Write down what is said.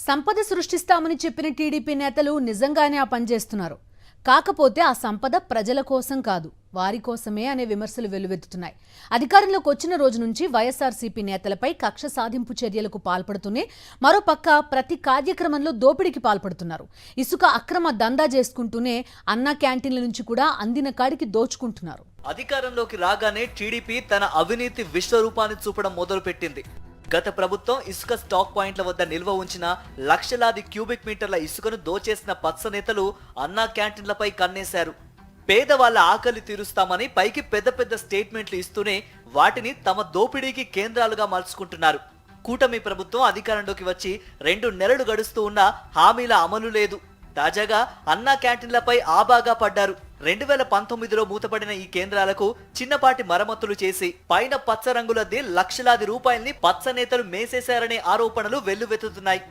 సంపద సృష్టిస్తామని చెప్పిన టీడీపీ నేతలు నిజంగానే ఆ పని చేస్తున్నారు. కాకపోతే ఆ సంపద ప్రజల కోసం కాదు, వారి కోసమే అనే విమర్శలు వెల్లువెత్తుతున్నాయి. అధికారంలోకి వచ్చిన రోజు నుంచి వైఎస్ఆర్సీపీ నేతలపై కక్ష సాధింపు చర్యలకు పాల్పడుతూనే మరోపక్క ప్రతి కార్యక్రమంలో దోపిడీకి పాల్పడుతున్నారు. ఇసుక అక్రమ దందా చేసుకుంటూనే అన్నా క్యాంటీన్ల నుంచి కూడా అందిన కాడికి దోచుకుంటున్నారు. అధికారంలోకి రాగానే టీడీపీ తన అవినీతి విశ్వరూపాన్ని చూపడం మొదలుపెట్టింది. గత ప్రభుత్వం ఇసుక స్టాక్ పాయింట్ల వద్ద నిల్వ ఉంచిన లక్షలాది క్యూబిక్ మీటర్ల ఇసుకను దోచేసిన పచ్చ నేతలు అన్నా క్యాంటీన్లపై కన్నేశారు. పేదవాళ్ల ఆకలి తీరుస్తామని పైకి పెద్ద పెద్ద స్టేట్మెంట్లు ఇస్తూనే వాటిని తమ దోపిడీకి కేంద్రాలుగా మలుచుకుంటున్నారు. కూటమి ప్రభుత్వం అధికారంలోకి వచ్చి 2 నెలలు గడుస్తూ ఉన్నా హామీల అమలు లేదు. తాజాగా అన్నా క్యాంటీన్లపై ఆబాగా పడ్డారు. 2019లో మూతపడిన ఈ కేంద్రాలకు చిన్నపాటి మరమ్మతులు చేసి పైన పచ్చ రంగులద్ది లక్షలాది రూపాయల్ని పచ్చ నేతలు మేసేశారనే ఆరోపణలు వెల్లువెత్తుతున్నాయి.